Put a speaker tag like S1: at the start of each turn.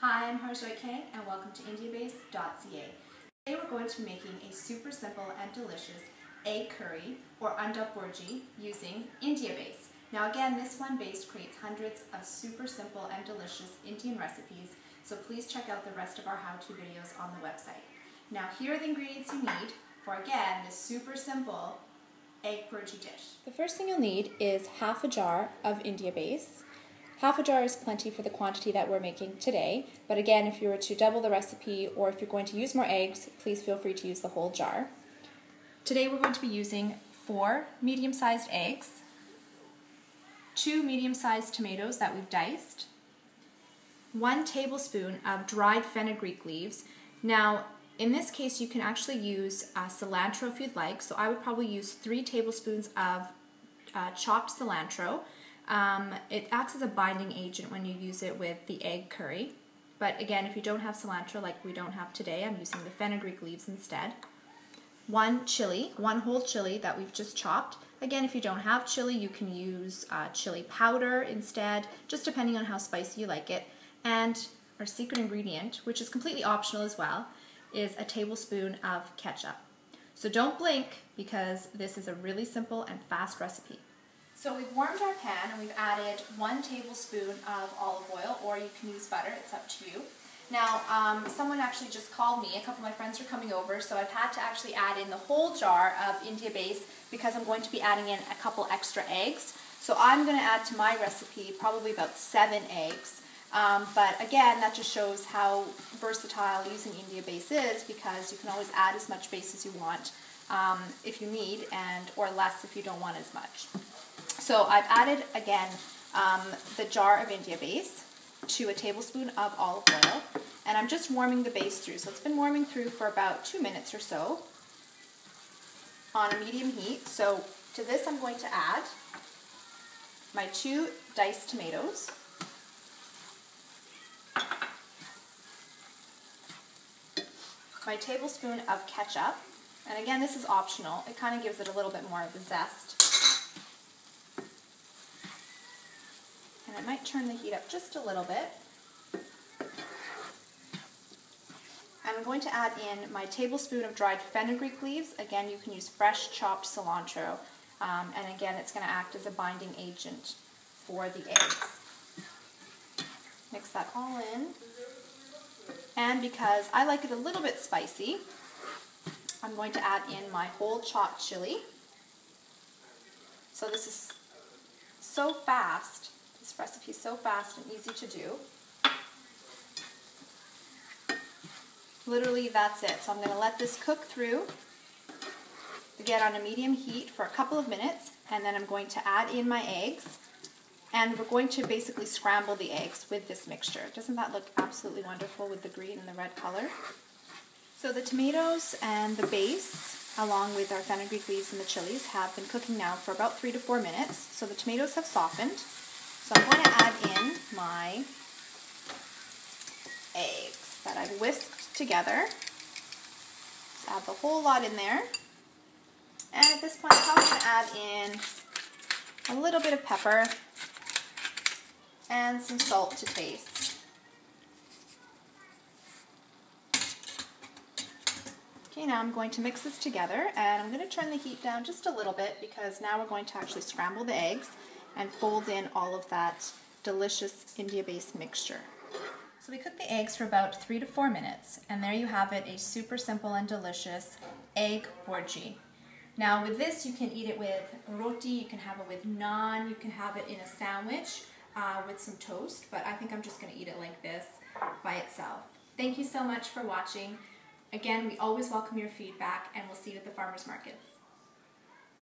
S1: Hi, I'm Bhurji and welcome to tbsp.ca. Today we're going to be making a super simple and delicious egg curry or Bhurji using India base. Now again, this one base creates hundreds of super simple and delicious Indian recipes, so please check out the rest of our how-to videos on the website. Now here are the ingredients you need for, again, this super simple egg Bhurji dish. The first thing you'll need is half a jar of India base. Half a jar is plenty for the quantity that we're making today, but again, if you were to double the recipe or if you're going to use more eggs, please feel free to use the whole jar. Today we're going to be using 4 medium-sized eggs, 2 medium-sized tomatoes that we've diced, 1 tablespoon of dried fenugreek leaves. Now, in this case, you can actually use cilantro if you'd like, so I would probably use 3 tablespoons of chopped cilantro. It acts as a binding agent when you use it with the egg curry. But again, if you don't have cilantro like we don't have today, I'm using the fenugreek leaves instead. 1 chili, 1 whole chili that we've just chopped. Again, if you don't have chili, you can use chili powder instead, just depending on how spicy you like it. And our secret ingredient, which is completely optional as well, is a tablespoon of ketchup. So don't blink, because this is a really simple and fast recipe. So we've warmed our pan and we've added 1 tablespoon of olive oil, or you can use butter, it's up to you. Now, someone actually just called me, a couple of my friends are coming over, so I've had to actually add in the whole jar of India base because I'm going to be adding in a couple extra eggs. So I'm going to add to my recipe probably about 7 eggs. But again, that just shows how versatile using India base is, because you can always add as much base as you want if you need, or less if you don't want as much. So I've added, again, the jar of India base to a tablespoon of olive oil, and I'm just warming the base through. So it's been warming through for about 2 minutes or so on a medium heat. So to this I'm going to add my 2 diced tomatoes, my tablespoon of ketchup, and again, this is optional. It kind of gives it a little bit more of a zest. And I might turn the heat up just a little bit. I'm going to add in my tablespoon of dried fenugreek leaves. Again, you can use fresh chopped cilantro. And again, it's going to act as a binding agent for the eggs. Mix that all in. And because I like it a little bit spicy, I'm going to add in my whole chopped chili. So this is so fast. This recipe is so fast and easy to do. Literally, that's it. So I'm going to let this cook through, again on a medium heat for a couple of minutes, and then I'm going to add in my eggs, and we're going to basically scramble the eggs with this mixture. Doesn't that look absolutely wonderful with the green and the red color? So the tomatoes and the base, along with our fenugreek leaves and the chilies, have been cooking now for about 3 to 4 minutes. So the tomatoes have softened. So I'm going to add in my eggs that I've whisked together. Just add the whole lot in there. And at this point, I'm going to add in a little bit of pepper and some salt to taste. Okay, now I'm going to mix this together, and I'm going to turn the heat down just a little bit, because now we're going to actually scramble the eggs and fold in all of that delicious India base mixture. So we cooked the eggs for about 3 to 4 minutes, and there you have it, a super simple and delicious egg Bhurji. Now with this, you can eat it with roti, you can have it with naan, you can have it in a sandwich with some toast, but I think I'm just going to eat it like this by itself. Thank you so much for watching. Again, we always welcome your feedback, and we'll see you at the farmers markets.